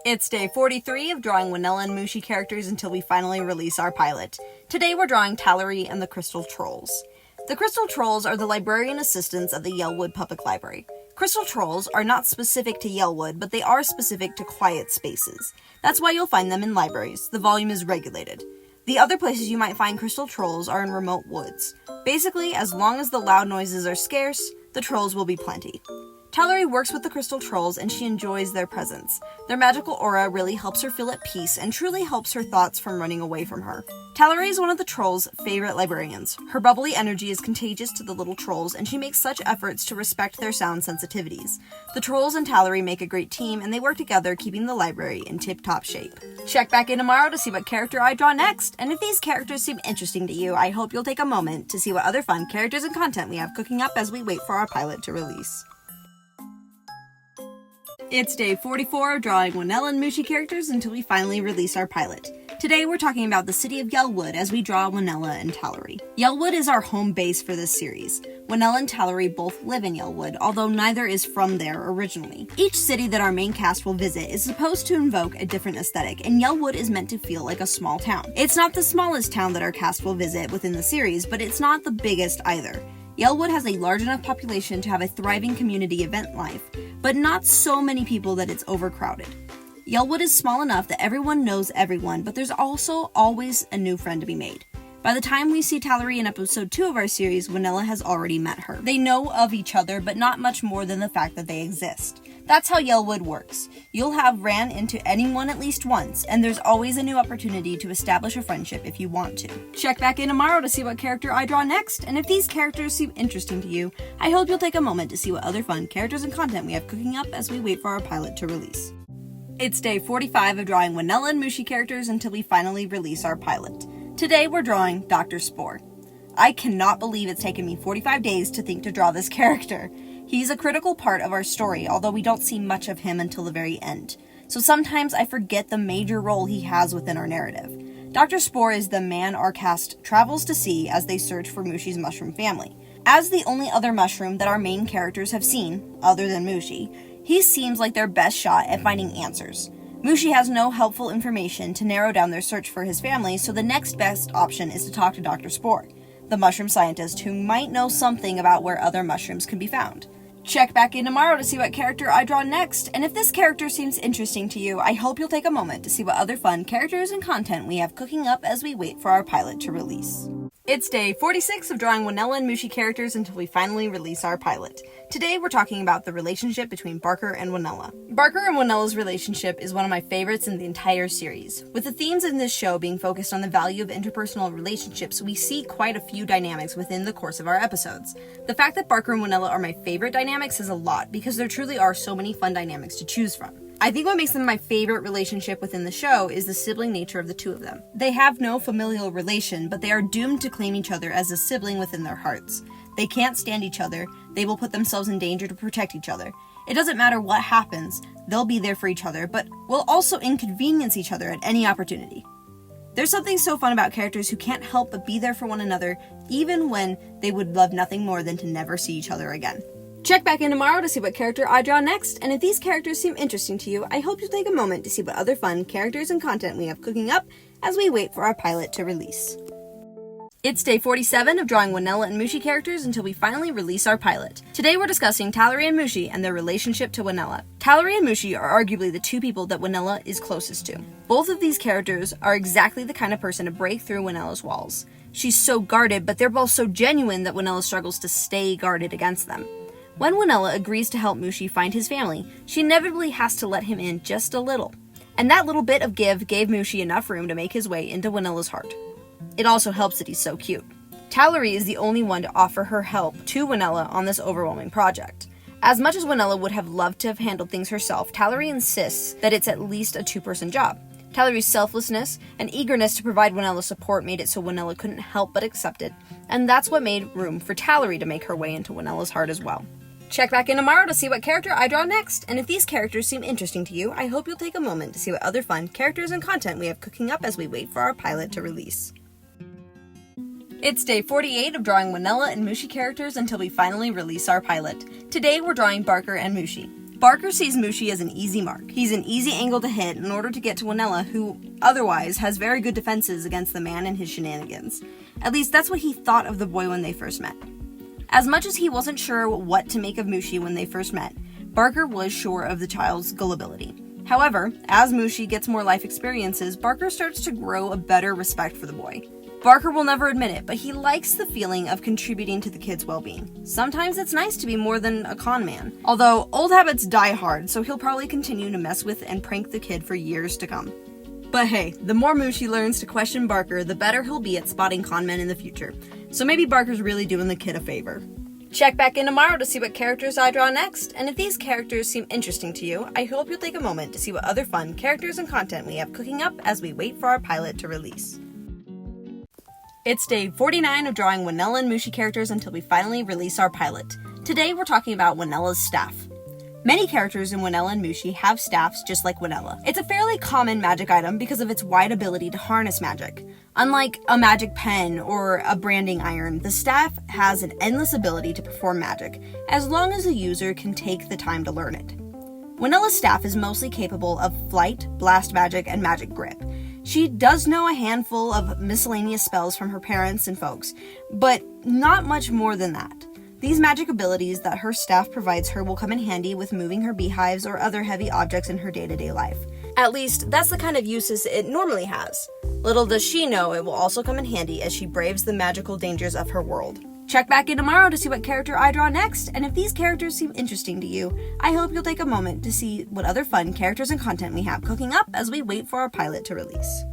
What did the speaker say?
It's day 43 of drawing Wynella Mooshie Characters until we finally release our pilot. Today we're drawing Tallery and the Crystal Trolls. The Crystal Trolls are the librarian assistants at the Yellwood Public Library. Crystal Trolls are not specific to Yellwood, but they are specific to quiet spaces. That's why you'll find them in libraries. The volume is regulated. The other places you might find Crystal Trolls are in remote woods. Basically, as long as the loud noises are scarce, the trolls will be plenty. Tallery works with the Crystal Trolls and she enjoys their presence. Their magical aura really helps her feel at peace and truly helps her thoughts from running away from her. Tallery is one of the trolls' favorite librarians. Her bubbly energy is contagious to the little trolls and she makes such efforts to respect their sound sensitivities. The trolls and Tallery make a great team and they work together, keeping the library in tip-top shape. Check back in tomorrow to see what character I draw next, and if these characters seem interesting to you, I hope you'll take a moment to see what other fun characters and content we have cooking up as we wait for our pilot to release. It's day 44 of drawing Wynella Mooshie Characters until we finally release our pilot. Today we're talking about the city of Yellwood as we draw Wynella and Tallery. Yellwood is our home base for this series. Wynella and Tallery both live in Yellwood, although neither is from there originally. Each city that our main cast will visit is supposed to invoke a different aesthetic, and Yellwood is meant to feel like a small town. It's not the smallest town that our cast will visit within the series, but it's not the biggest either. Yellwood has a large enough population to have a thriving community event life, but not so many people that it's overcrowded. Yellwood is small enough that everyone knows everyone, but there's also always a new friend to be made. By the time we see Tallery in episode 2 of our series, Wynella has already met her. They know of each other, but not much more than the fact that they exist. That's how Yellwood works. You'll have ran into anyone at least once, and there's always a new opportunity to establish a friendship if you want to. Check back in tomorrow to see what character I draw next, and if these characters seem interesting to you, I hope you'll take a moment to see what other fun characters and content we have cooking up as we wait for our pilot to release. It's day 45 of drawing Wynella Mooshie Characters until we finally release our pilot. Today we're drawing Dr. Spore. I cannot believe it's taken me 45 days to think to draw this character. He's a critical part of our story, although we don't see much of him until the very end. So sometimes I forget the major role he has within our narrative. Dr. Spore is the man our cast travels to see as they search for Mooshie's mushroom family. As the only other mushroom that our main characters have seen, other than Mooshie, he seems like their best shot at finding answers. Mooshie has no helpful information to narrow down their search for his family, so the next best option is to talk to Dr. Spore, the mushroom scientist who might know something about where other mushrooms can be found. Check back in tomorrow to see what character I draw next, and if this character seems interesting to you, I hope you'll take a moment to see what other fun characters and content we have cooking up as we wait for our pilot to release. It's day 46 of drawing Wynella Mooshie Characters until we finally release our pilot. Today we're talking about the relationship between Barker and Wynella. Barker and Wynella's relationship is one of my favorites in the entire series. With the themes in this show being focused on the value of interpersonal relationships, we see quite a few dynamics within the course of our episodes. The fact that Barker and Wynella are my favorite dynamics says a lot, because there truly are so many fun dynamics to choose from. I think what makes them my favorite relationship within the show is the sibling nature of the two of them. They have no familial relation, but they are doomed to claim each other as a sibling within their hearts. They can't stand each other, they will put themselves in danger to protect each other. It doesn't matter what happens, they'll be there for each other, but will also inconvenience each other at any opportunity. There's something so fun about characters who can't help but be there for one another, even when they would love nothing more than to never see each other again. Check back in tomorrow to see what character I draw next, and if these characters seem interesting to you, I hope you'll take a moment to see what other fun characters and content we have cooking up as we wait for our pilot to release. It's day 47 of drawing Wynella and Mooshie Characters until we finally release our pilot. Today we're discussing Tallery and Mooshie and their relationship to Wynella. Tallery and Mooshie are arguably the two people that Wynella is closest to. Both of these characters are exactly the kind of person to break through Wynella's walls. She's so guarded, but they're both so genuine that Wynella struggles to stay guarded against them. When Wynella agrees to help Mooshie find his family, she inevitably has to let him in just a little. And that little bit of give gave Mooshie enough room to make his way into Wynella's heart. It also helps that he's so cute. Tallery is the only one to offer her help to Wynella on this overwhelming project. As much as Wynella would have loved to have handled things herself, Tallery insists that it's at least a two-person job. Tallery's selflessness and eagerness to provide Wynella support made it so Wynella couldn't help but accept it, and that's what made room for Tallery to make her way into Wynella's heart as well. Check back in tomorrow to see what character I draw next, and if these characters seem interesting to you, I hope you'll take a moment to see what other fun characters and content we have cooking up as we wait for our pilot to release. It's day 48 of drawing Wynella and Mooshie Characters until we finally release our pilot. Today we're drawing Barker and Mooshie. Barker sees Mooshie as an easy mark. He's an easy angle to hit in order to get to Wynella, who otherwise has very good defenses against the man and his shenanigans. At least that's what he thought of the boy when they first met. As much as he wasn't sure what to make of Mooshie when they first met, Barker was sure of the child's gullibility. However, as Mooshie gets more life experiences, Barker starts to grow a better respect for the boy. Barker will never admit it, but he likes the feeling of contributing to the kid's well-being. Sometimes it's nice to be more than a con man. Although, old habits die hard, so he'll probably continue to mess with and prank the kid for years to come. But hey, the more Mooshie learns to question Barker, the better he'll be at spotting con men in the future. So maybe Barker's really doing the kid a favor. Check back in tomorrow to see what characters I draw next, and if these characters seem interesting to you, I hope you'll take a moment to see what other fun characters and content we have cooking up as we wait for our pilot to release. It's day 49 of drawing Wynella Mooshie characters until we finally release our pilot. Today we're talking about Wynella's staff. Many characters in Wynella and Mooshie have staffs just like Wynella. It's a fairly common magic item because of its wide ability to harness magic. Unlike a magic pen or a branding iron, the staff has an endless ability to perform magic, as long as the user can take the time to learn it. Wynella's staff is mostly capable of flight, blast magic, and magic grip. She does know a handful of miscellaneous spells from her parents and folks, but not much more than that. These magic abilities that her staff provides her will come in handy with moving her beehives or other heavy objects in her day-to-day life. At least, that's the kind of uses it normally has. Little does she know it will also come in handy as she braves the magical dangers of her world. Check back in tomorrow to see what character I draw next, and if these characters seem interesting to you, I hope you'll take a moment to see what other fun characters and content we have cooking up as we wait for our pilot to release.